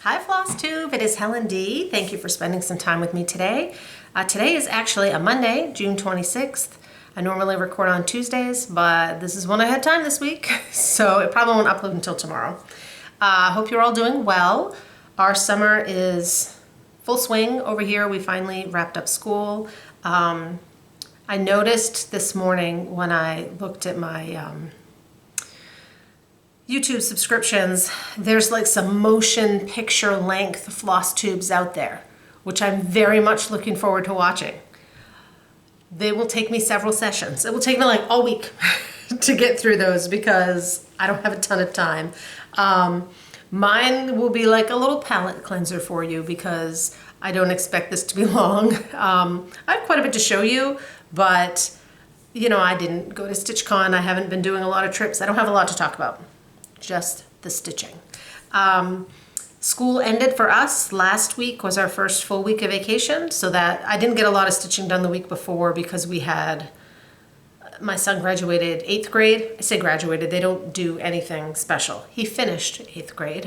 Hi Flosstube, it is Helen D. Thank you for spending some time with me today. Today is actually a Monday, June 26th. I normally record on Tuesdays, but this is when I had time this week, so it probably won't upload until tomorrow. Hope you're all doing well. Our summer is full swing over here. We finally wrapped up school. I noticed this morning when I looked at my YouTube subscriptions, there's like some motion picture length Flosstubes out there, which I'm very much looking forward to watching. They will take me several sessions. It will take me like all week to get through those because I don't have a ton of time. Mine will be like a little palate cleanser for you because I don't expect this to be long. I have quite a bit to show you, but you know, I didn't go to StitchCon. I haven't been doing a lot of trips. I don't have a lot to talk about. Just the stitching. School ended for us. Last week was our first full week of vacation, so that I didn't get a lot of stitching done the week before because we had, my son graduated 8th grade. I say graduated, they don't do anything special. He finished 8th grade.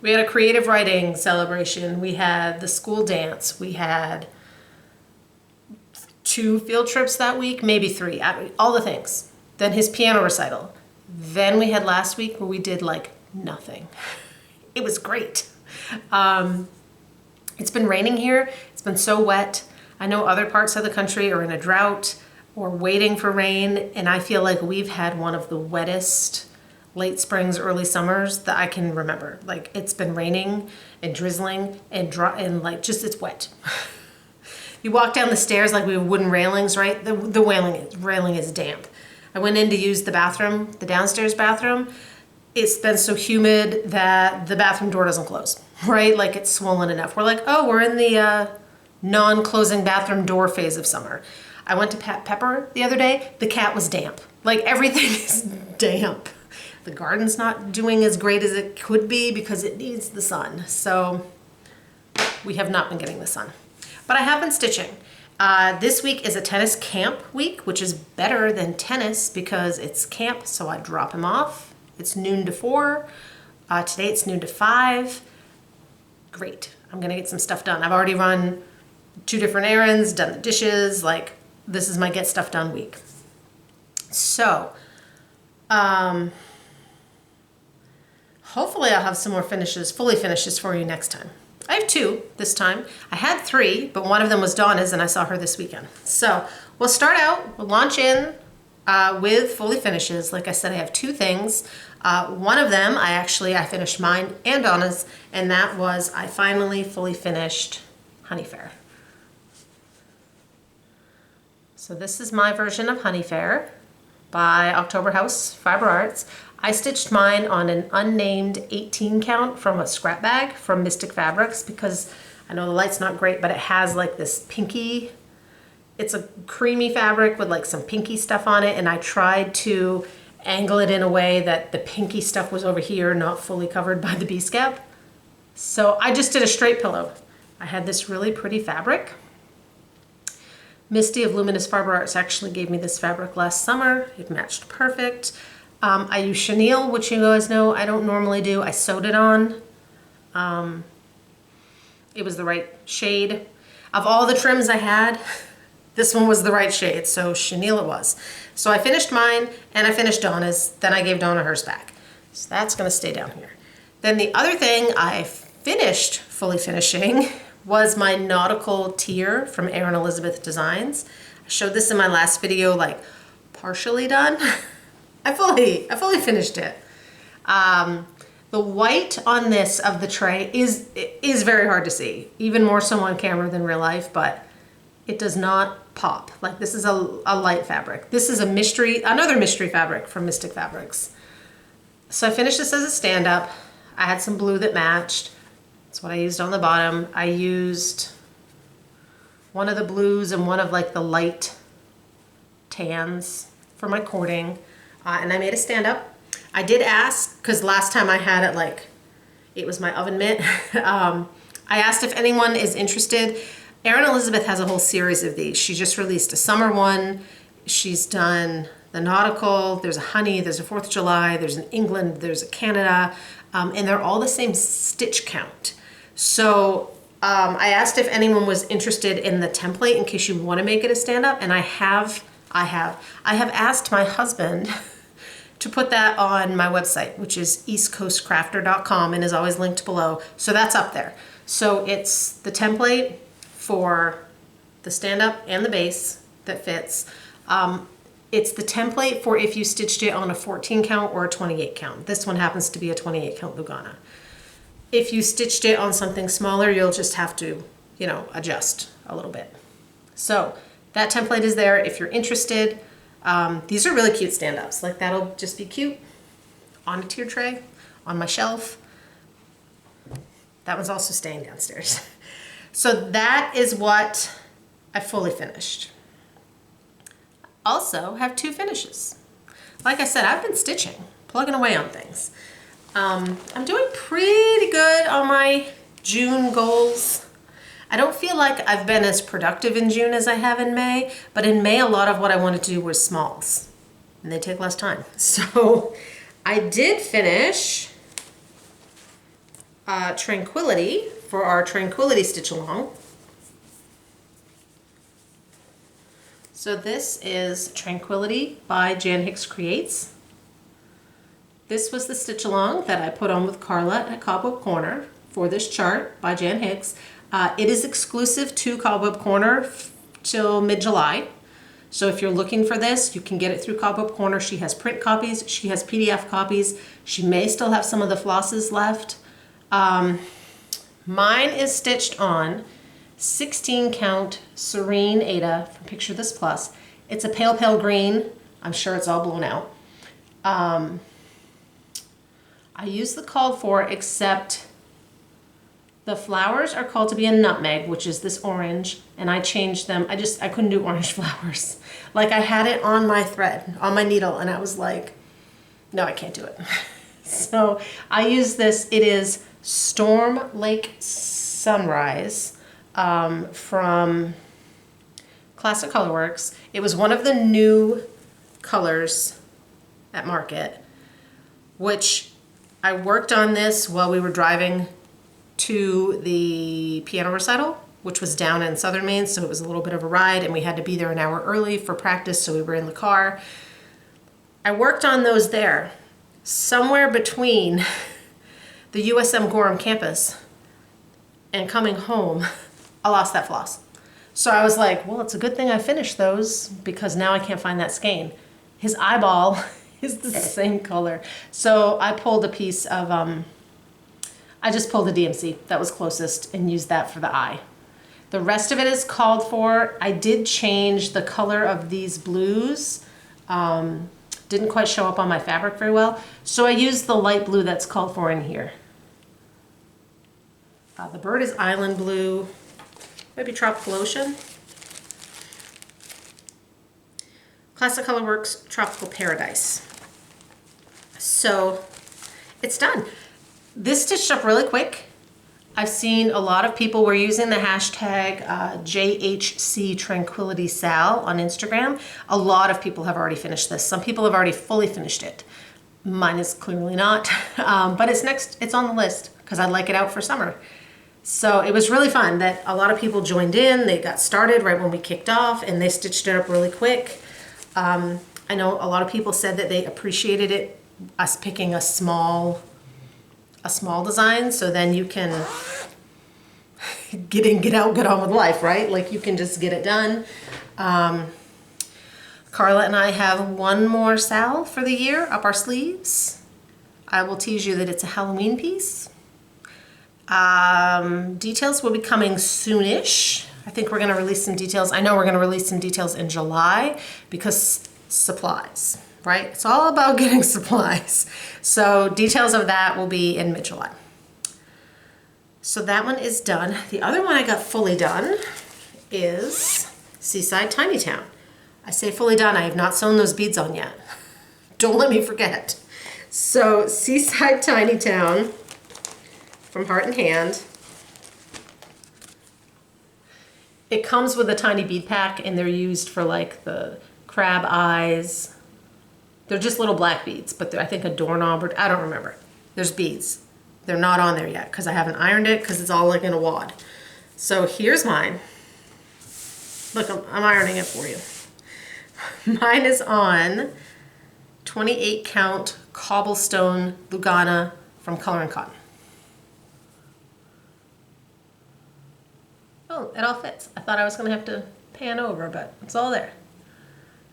We had a creative writing celebration. We had the school dance. We had 2 field trips that week, maybe 3, all the things. Then his piano recital. Then we had last week where we did like nothing. It was great. It's been raining here. It's been so wet. I know other parts of the country are in a drought or waiting for rain, and I feel like we've had one of the wettest late springs, early summers that I can remember. Like it's been raining and drizzling and like just it's wet. You walk down the stairs like we have wooden railings, right? The railing is damp. I went in to use the bathroom, the downstairs bathroom. It's been so humid that the bathroom door doesn't close, right? Like it's swollen enough. We're like, oh, we're in the non-closing bathroom door phase of summer. I went to pat Pepper the other day. The cat was damp. Like everything is damp. The garden's not doing as great as it could be because it needs the sun. So we have not been getting the sun. But I have been stitching. This week is a tennis camp week, which is better than tennis because it's camp, so I drop him off. It's noon to 4. Today it's noon to 5. Great. I'm gonna get some stuff done. I've already run 2 different errands, done the dishes, like this is my get stuff done week. So, hopefully I'll have some more finishes, fully finishes for you next time. I have 2 this time. I had 3, but one of them was Donna's and I saw her this weekend. So we'll start out, we'll launch in with fully finishes. Like I said, I have 2 things. One of them, I finished mine and Donna's, and that was I finally fully finished Honey Fair. So this is my version of Honey Fair by October House Fiber Arts. I stitched mine on an unnamed 18 count from a scrap bag from Mystic Fabrics because I know the light's not great, but it has like this pinky, it's a creamy fabric with like some pinky stuff on it, and I tried to angle it in a way that the pinky stuff was over here, not fully covered by the B-scap. So I just did a straight pillow. I had this really pretty fabric. Misty of Luminous Fiber Arts actually gave me this fabric last summer. It matched perfect. I use chenille, which you guys know I don't normally do. I sewed it on. It was the right shade. Of all the trims I had, this one was the right shade, so chenille it was. So I finished mine and I finished Donna's, then I gave Donna hers back. So that's gonna stay down here. Then the other thing I finished, fully finishing, was my Nautical Tier from Erin Elizabeth Designs. I showed this in my last video, like partially done. I fully finished it. The white on this of the tray is very hard to see, even more so on camera than real life, but it does not pop. Like this is a light fabric. This is another mystery fabric from Mystic Fabrics. So I finished this as a stand-up. I had some blue that matched. That's what I used on the bottom. I used one of the blues and one of like the light tans for my cording. And I made a stand-up. I did ask, because last time I had it like, it was my oven mitt. I asked if anyone is interested. Erin Elizabeth has a whole series of these. She just released a summer one. She's done the Nautical, there's a Honey, there's a 4th of July, there's an England, there's a Canada, and they're all the same stitch count. So I asked if anyone was interested in the template in case you want to make it a stand-up, and I have asked my husband to put that on my website, which is eastcoastcrafter.com, and is always linked below. So that's up there. So it's the template for the stand-up and the base that fits. It's the template for if you stitched it on a 14 count or a 28 count. This one happens to be a 28 count Lugana. If you stitched it on something smaller, you'll just have to, you know, adjust a little bit. So that template is there if you're interested. These are really cute stand-ups. Like, that'll just be cute on a tier tray, on my shelf. That one's also staying downstairs. So that is what I fully finished. Also have 2 finishes. Like I said, I've been stitching, plugging away on things. I'm doing pretty good on my June goals. I don't feel like I've been as productive in June as I have in May, but in May a lot of what I wanted to do was smalls, and they take less time. So I did finish Tranquility for our Tranquility stitch along. So this is Tranquility by Jan Hicks Creates. This was the stitch along that I put on with Carla at Cobweb Corner for this chart by Jan Hicks. It is exclusive to Cobweb Corner till mid-July. So if you're looking for this, you can get it through Cobweb Corner. She has print copies, she has PDF copies. She may still have some of the flosses left. Mine is stitched on 16 count Serene Ada from Picture This Plus. It's a pale green. I'm sure it's all blown out. I use the called for, except the flowers are called to be a nutmeg, which is this orange, and I changed them. I couldn't do orange flowers. Like, I had it on my thread, on my needle, and I was like, no, I can't do it. So I use this. It is Storm Lake Sunrise from Classic Colorworks. It was one of the new colors at market, which I worked on this while we were driving to the piano recital, which was down in southern Maine, so it was a little bit of a ride, and we had to be there an hour early for practice, so we were in the car. I worked on those there. Somewhere between the USM Gorham campus and coming home, I lost that floss. So I was like, well, it's a good thing I finished those, because now I can't find that skein. His eyeball is the same color. So I pulled a piece of, I just pulled a DMC that was closest and used that for the eye. The rest of it is called for. I did change the color of these blues. Didn't quite show up on my fabric very well. So I used the light blue that's called for in here. The bird is Island Blue, maybe Tropical Ocean. Classic Colorworks Tropical Paradise. So it's done. This stitched up really quick. I've seen a lot of people were using the hashtag JHC Tranquility Sal on Instagram. A lot of people have already finished this. Some people have already fully finished it. Mine is clearly not, but it's on the list because I'd like it out for summer. So it was really fun that a lot of people joined in. They got started right when we kicked off, and they stitched it up really quick. I know a lot of people said that they appreciated it, us picking a small design, so then you can get in, get out, get on with life, right? Like, you can just get it done. Carla and I have one more sal for the year up our sleeves. I will tease you that it's a Halloween piece. Details will be coming soonish. I think we're going to release some details. I know we're going to release some details in July because supplies, right? It's all about getting supplies. So details of that will be in mid-July. So that one is done. The other one I got fully done is Seaside Tiny Town. I say fully done. I have not sewn those beads on yet. Don't let me forget. So Seaside Tiny Town from Heart and Hand. It comes with a tiny bead pack, and they're used for like the crab eyes, They're just little black beads, but I think a doorknob, or I don't remember. There's beads. They're not on there yet because I haven't ironed it because it's all like in a wad. So here's mine. Look, I'm ironing it for you. Mine is on 28 count cobblestone Lugana from Color and Cotton. Oh, it all fits. I thought I was gonna have to pan over, but it's all there.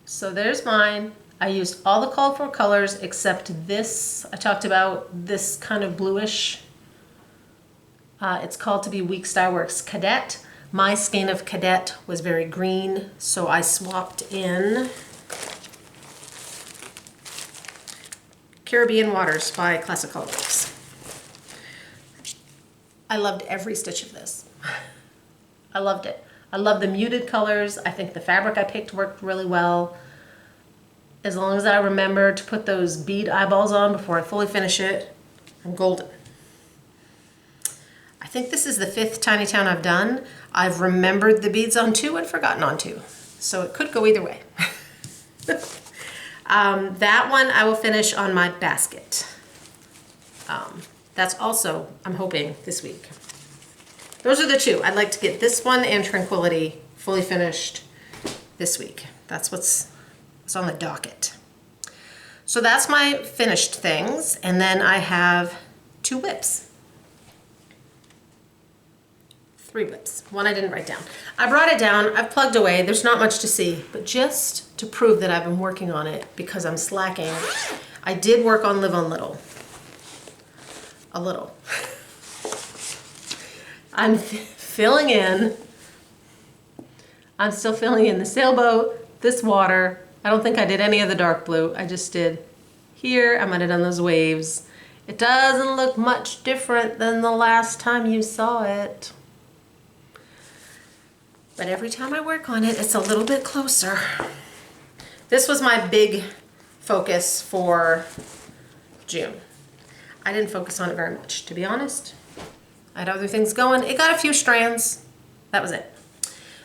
So there's mine. I used all the called for colors except this. I talked about this kind of bluish. It's called to be Week Star Works Cadet. My skein of Cadet was very green, so I swapped in Caribbean Waters by Classic Colorworks. I loved every stitch of this. I loved it. I love the muted colors. I think the fabric I picked worked really well. As long as I remember to put those bead eyeballs on before I fully finish it, I'm golden. I think this is the 5th Tiny Town I've done. I've remembered the beads on 2 and forgotten on 2. So it could go either way. That one I will finish on my basket. That's also, I'm hoping, this week. Those are the 2. I'd like to get this one and Tranquility fully finished this week. That's what's on the docket. So that's my finished things. And then I have 2 whips. 3 whips. One I didn't write down. I brought it down. I've plugged away. There's not much to see, but just to prove that I've been working on it because I'm slacking, I did work on Live on Little. A little. I'm filling in. I'm still filling in the sailboat, this water. I don't think I did any of the dark blue. I just did here. I might have done those waves. It doesn't look much different than the last time you saw it. But every time I work on it, it's a little bit closer. This was my big focus for June. I didn't focus on it very much, to be honest. I had other things going. It got a few strands. That was it.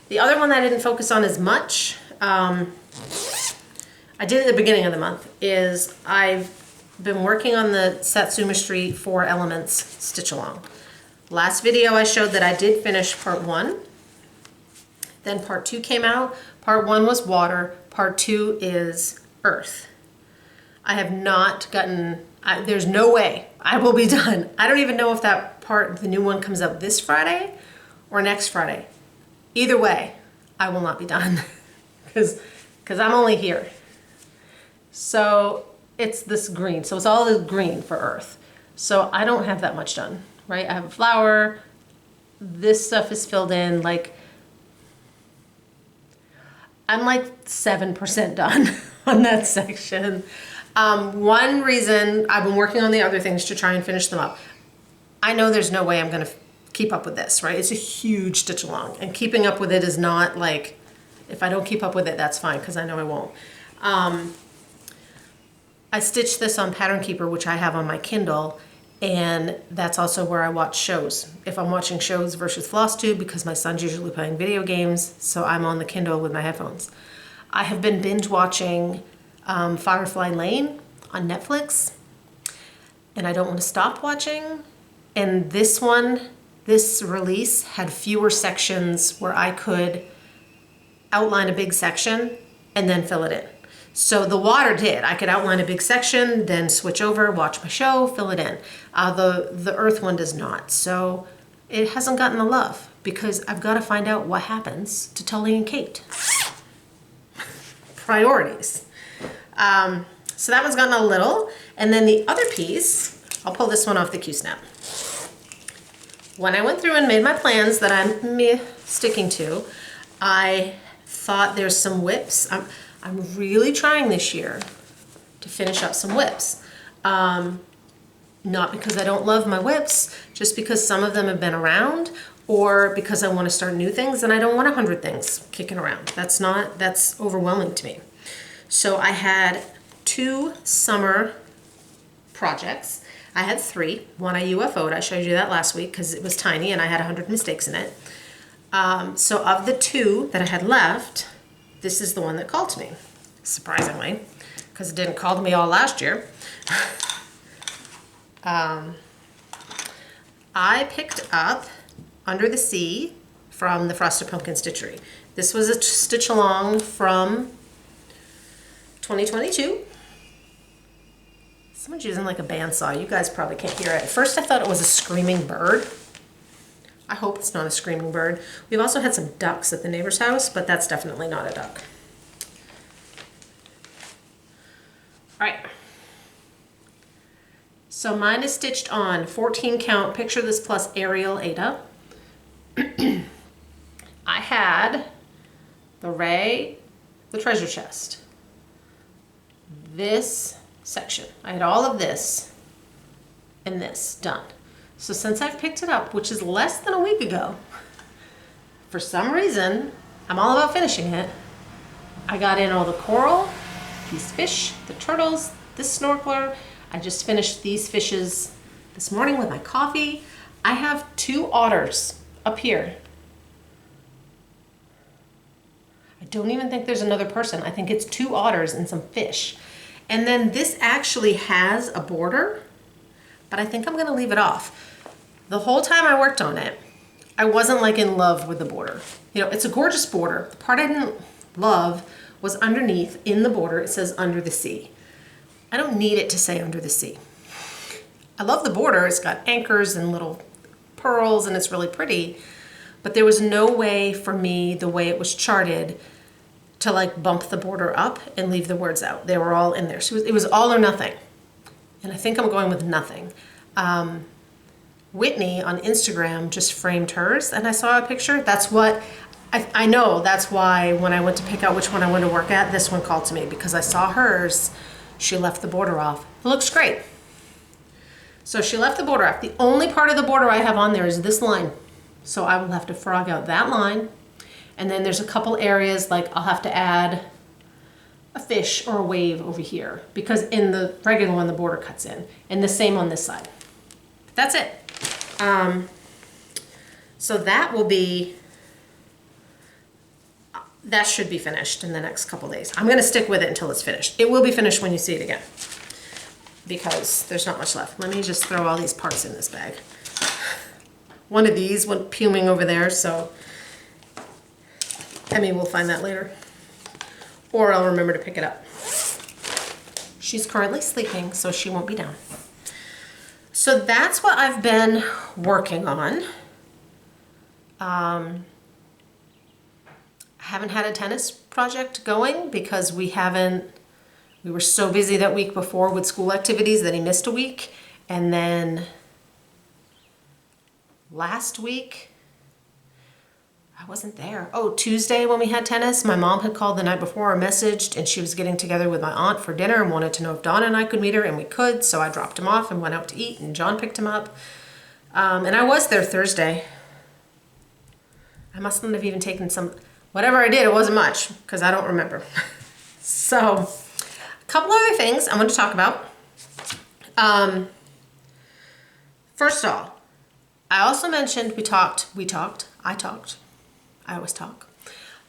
The other one that I didn't focus on as much, I did at the beginning of the month, is I've been working on the Satsuma Street 4 Elements stitch along. Last video I showed that I did finish part 1. Then part 2 came out. Part 1 was water. Part 2 is earth. I have not gotten, there's no way I will be done. I don't even know if that part, the new one, comes out this Friday or next Friday. Either way, I will not be done because I'm only here. So it's this green. So it's all this green for earth. So I don't have that much done, right? I have a flower. This stuff is filled in. Like, I'm like 7% done on that section. One reason I've been working on the other things to try and finish them up. I know there's no way I'm gonna keep up with this, right? It's a huge stitch along, and keeping up with it is not like, if I don't keep up with it, that's fine, because I know I won't. I stitched this on Pattern Keeper, which I have on my Kindle, and that's also where I watch shows. If I'm watching shows versus Flosstube, because my son's usually playing video games, so I'm on the Kindle with my headphones. I have been binge watching Firefly Lane on Netflix, and I don't want to stop watching. And this one, this release had fewer sections where I could outline a big section and then fill it in. So the water did. I could outline a big section, then switch over, watch my show, fill it in. The earth one does not. So it hasn't gotten the love because I've got to find out what happens to Tully and Kate. Priorities. So that one's gotten a little. And then the other piece, I'll pull this one off the Q-snap. When I went through and made my plans that I'm sticking to, I thought there's some whips. I'm really trying this year to finish up some whips. Not because I don't love my whips, just because some of them have been around, or because I want to start new things and I don't want 100 things kicking around. That's overwhelming to me. So I had 2 summer projects. I had 3. One I UFO'd. I showed you that last week because it was tiny and I had 100 mistakes in it. So of the 2 that I had left, this is the one that called to me, surprisingly, because it didn't call to me all last year. I picked up Under the Sea from the Frosted Pumpkin Stitchery. This was a stitch along from 2022. Someone's using like a bandsaw. You guys probably can't hear it. At first I thought it was a screaming bird. I hope it's not a screaming bird. We've also had some ducks at the neighbor's house, but that's definitely not a duck. All right. So mine is stitched on 14 count, picture this plus Ariel Ada. I had the ray, the treasure chest, this section. I had all of this and this done. So since I've picked it up, which is less than a week ago, for some reason, I'm all about finishing it. I got in all the coral, these fish, the turtles, this snorkeler. I just finished these fishes this morning with my coffee. I have 2 otters up here. I don't even think there's another person. I think it's 2 otters and some fish. And then this actually has a border, but I think I'm gonna leave it off. The whole time I worked on it, I wasn't like in love with the border. You know, it's a gorgeous border. The part I didn't love was underneath in the border, it says Under the Sea. I don't need it to say Under the Sea. I love the border. It's got anchors and little pearls and it's really pretty, but there was no way for me, the way it was charted, to like bump the border up and leave the words out. They were all in there. So it was all or nothing. And I think I'm going with nothing. Whitney on Instagram just framed hers and I saw a picture. That's what, I know that's why when I went to pick out which one I wanted to work at, this one called to me because I saw hers. She left the border off. It looks great. So she left the border off. The only part of the border I have on there is this line. So I will have to frog out that line. And then there's a couple areas like I'll have to add a fish or a wave over here because in the regular one, the border cuts in. And the same on this side. That's it. So that will be, that should be finished in the next couple days. I'm gonna stick with it until it's finished. It will be finished when you see it again because there's not much left. Let me just throw all these parts in this bag. One of these went puming over there, so Emmy will find that later. Or I'll remember to pick it up. She's currently sleeping, so she won't be down. So that's what I've been working on. I haven't had a tennis project going because we were so busy that week before with school activities that he missed a week. And then last week, I wasn't there. Oh, Tuesday when we had tennis, my mom had called the night before or messaged and she was getting together with my aunt for dinner and wanted to know if Dawn and I could meet her and we could. So I dropped him off and went out to eat and John picked him up. And I was there Thursday. I must not have even taken some, whatever I did, it wasn't much because I don't remember. So a couple other things I want to talk about. First of all, I also mentioned I always talk,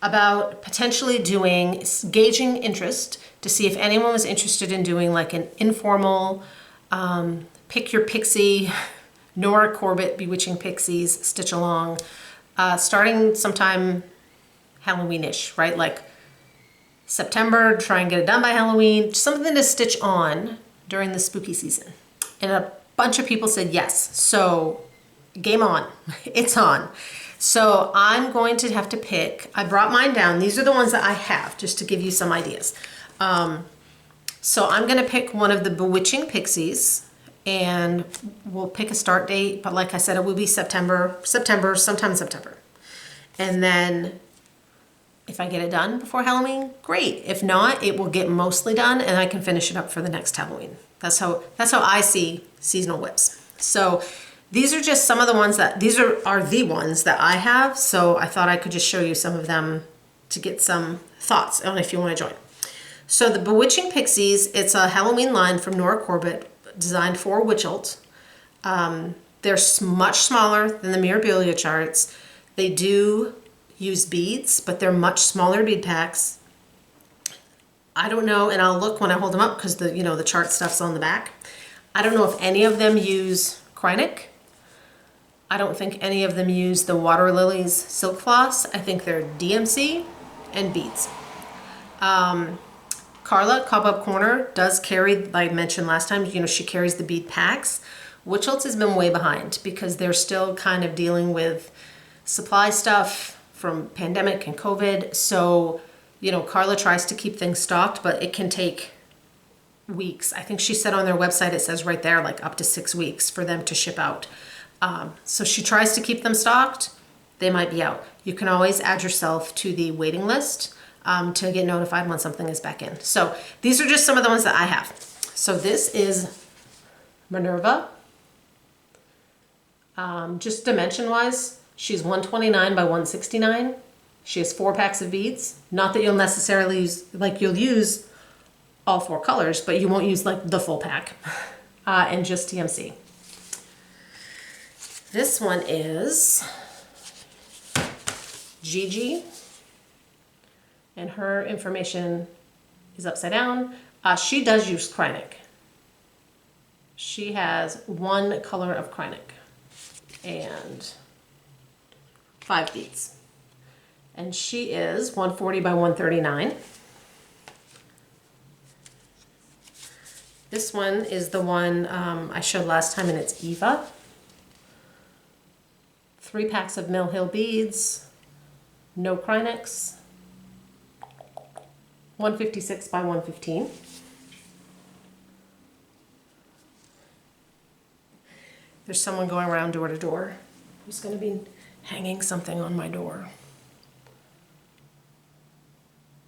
about potentially gauging interest to see if anyone was interested in doing like an informal pick your pixie, Nora Corbett Bewitching Pixies stitch along, starting sometime Halloween-ish, right? Like September, try and get it done by Halloween, something to stitch on during the spooky season. And a bunch of people said yes, so game on, it's on. So I'm going to have to pick, I brought mine down. These are the ones that I have, just to give you some ideas. So I'm gonna pick one of the Bewitching Pixies and we'll pick a start date, but like I said, it will be sometime September. And then if I get it done before Halloween, great. If not, it will get mostly done and I can finish it up for the next Halloween. That's how I see seasonal whips. So these are just some of the ones these are the ones that I have. So I thought I could just show you some of them to get some thoughts on if you want to join. So the Bewitching Pixies, it's a Halloween line from Nora Corbett, designed for Witchelt. They're much smaller than the Mirabilia charts. They do use beads, but they're much smaller bead packs. I don't know, and I'll look when I hold them up because the, you know, the chart stuff's on the back. I don't know if any of them use Krynic. I don't think any of them use the Water Lilies Silk Floss. I think they're DMC and beads. Carla, Cobweb Corner, does carry, like I mentioned last time, you know, she carries the bead packs. Witchels has been way behind because they're still kind of dealing with supply stuff from pandemic and COVID. So, you know, Carla tries to keep things stocked, but it can take weeks. I think she said on their website, it says right there, like up to 6 weeks for them to ship out. So she tries to keep them stocked. They might be out. You can always add yourself to the waiting list to get notified when something is back in. So these are just some of the ones that I have. So this is Minerva. Just dimension wise, she's 129 by 169. She has 4 packs of beads. Not that you'll necessarily use, like you'll use all 4 colors, but you won't use like the full pack and just TMC. This one is Gigi, and her information is upside down. She does use Krynic. She has 1 color of Krynic and 5 beads. And she is 140 by 139. This one is the one I showed last time, and it's Eva. 3 packs of Mill Hill beads, no Krynics, 156 by 115. There's someone going around door to door who's going to be hanging something on my door.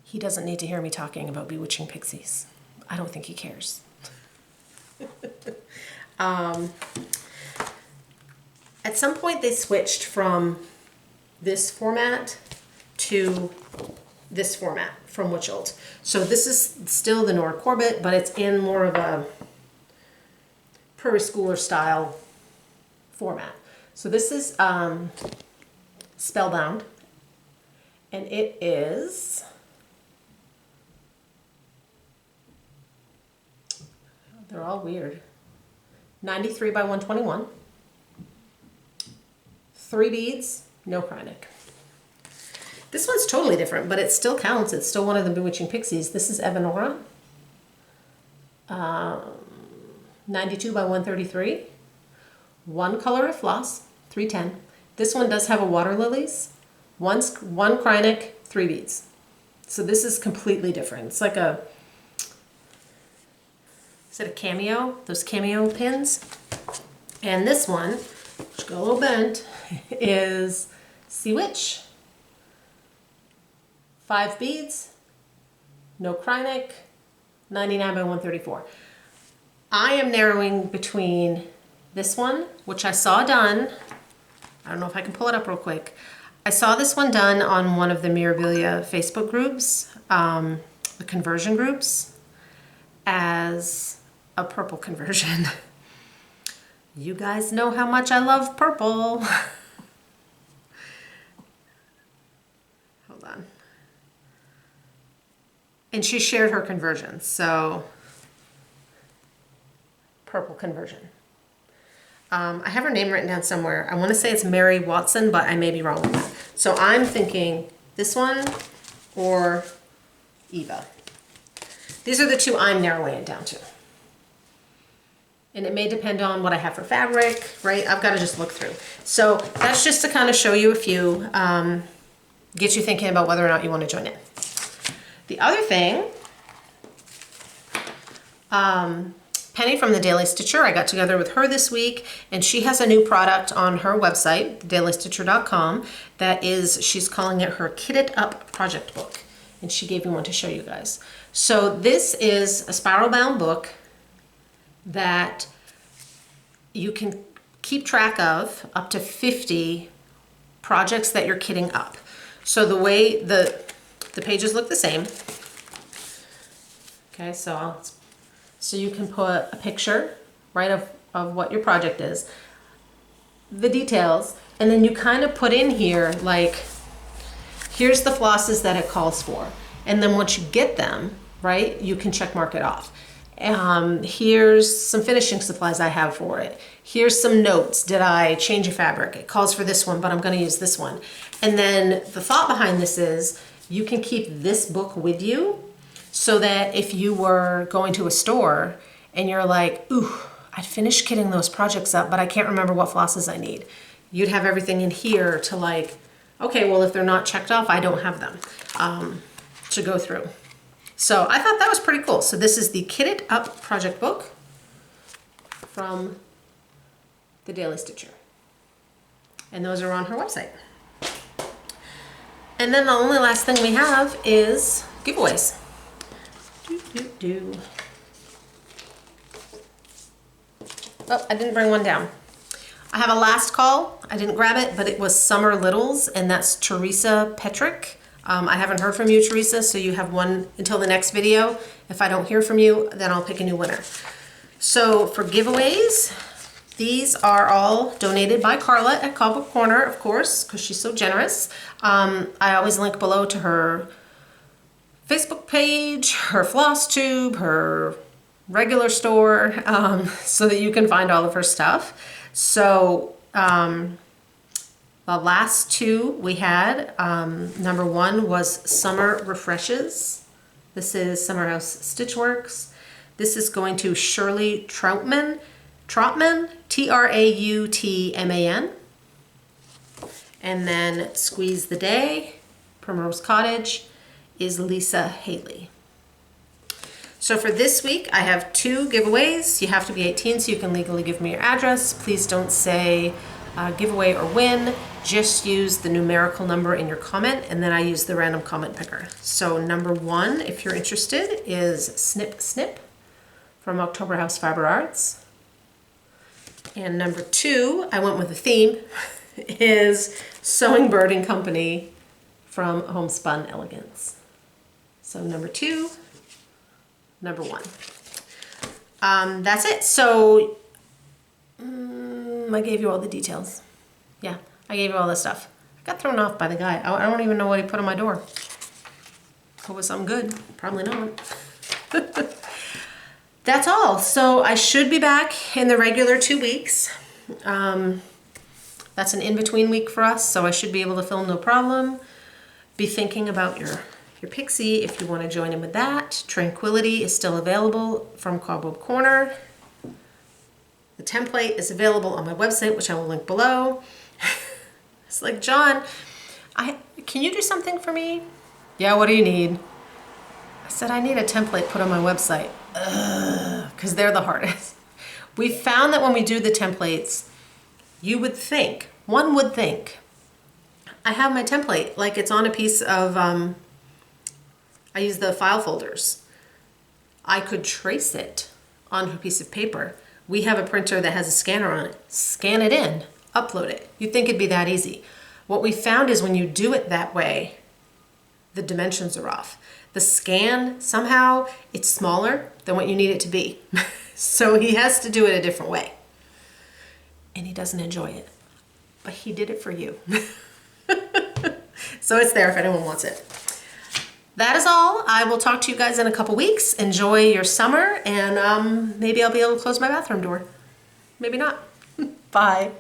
He doesn't need to hear me talking about Bewitching Pixies. I don't think he cares. At some point they switched from this format to this format from Witchelt. So this is still the Nora Corbett, but it's in more of a prairie schooler style format. So this is Spellbound, and it is they're all weird. 93 by 121. 3 beads, no Krynic. This one's totally different, but it still counts. It's still one of the Bewitching Pixies. This is Evanora. 92 by 133. 1 color of floss, 310. This one does have a Water Lilies. 1 Krynic, 3 beads. So this is completely different. It's like a, is it a cameo? Those cameo pins? And this one, which got a little bent, is Sea Witch. 5 beads, no Krynic, 99 by 134. I am narrowing between this one, which I saw done. I don't know if I can pull it up real quick. I saw this one done on one of the Mirabilia Facebook groups, the conversion groups, as a purple conversion. You guys know how much I love purple. Hold on. And she shared her conversion, so purple conversion. I have her name written down somewhere. I want to say it's Mary Watson, but I may be wrong with that. So I'm thinking this one or Eva. These are the 2 I'm narrowing it down to. And it may depend on what I have for fabric, right? I've got to just look through. So that's just to kind of show you a few, get you thinking about whether or not you want to join in. The other thing, Penny from the Daily Stitcher, I got together with her this week, and she has a new product on her website, dailystitcher.com, that is, she's calling it her Kitted Up project book. And she gave me one to show you guys. So this is a spiral bound book that you can keep track of up to 50 projects that you're kitting up. So the way the pages look the same. Okay, so you can put a picture, right, of what your project is, the details, and then you kind of put in here, like, here's the flosses that it calls for. And then once you get them, right? You can check mark it off. Here's some finishing supplies I have for it. Here's some notes. Did I change a fabric? It calls for this one, but I'm going to use this one. And then the thought behind this is you can keep this book with you so that if you were going to a store and you're like, ooh, I finished kitting those projects up, but I can't remember what flosses I need. You'd have everything in here to like, okay, well, if they're not checked off, I don't have them to go through. So I thought that was pretty cool. So this is the Kitted Up project book from the Daily Stitcher. And those are on her website. And then the only last thing we have is giveaways. Oh, I didn't bring one down. I have a last call. I didn't grab it, but it was Summer Littles, and that's Teresa Petrick. I haven't heard from you, Teresa, so you have one until the next video. If I don't hear from you, then I'll pick a new winner. So for giveaways, these are all donated by Carla at Cobweb Corner, of course, because she's so generous. I always link below to her Facebook page, her Flosstube, her regular store, so that you can find all of her stuff. So the last two we had, number one was Summer Refreshes. This is Summer House Stitchworks. This is going to Shirley Troutman, Trautman. And then Squeeze the Day, Primrose Cottage, is Lisa Haley. So for this week, I have 2 giveaways. You have to be 18 so you can legally give me your address. Please don't say giveaway or win. Just use the numerical number in your comment, and then I use the random comment picker. So number 1, if you're interested, is Snip Snip from October House Fiber Arts. And number 2, I went with the theme, is Sewing Bird and Company from Homespun Elegance. So number 2, number 1. That's it. So I gave you all the details. Yeah, I gave you all this stuff. I got thrown off by the guy. I don't even know what he put on my door. Hope it was something good. Probably not. That's all. So I should be back in the regular 2 weeks. That's an in-between week for us, so I should be able to film no problem. Be thinking about your pixie if you want to join in with that. Tranquility is still available from Cobweb Corner. The template is available on my website, which I will link below. It's like, John, can you do something for me? Yeah, what do you need? I said, I need a template put on my website. Because they're the hardest. We found that when we do the templates, one would think, I have my template, like it's on a piece of, I use the file folders. I could trace it onto a piece of paper. We have a printer that has a scanner on it. Scan it in, upload it. You'd think it'd be that easy. What we found is when you do it that way, the dimensions are off. The scan, somehow, it's smaller than what you need it to be. So he has to do it a different way. And he doesn't enjoy it. But he did it for you. So it's there if anyone wants it. That is all. I will talk to you guys in a couple weeks. Enjoy your summer, and maybe I'll be able to close my bathroom door. Maybe not. Bye.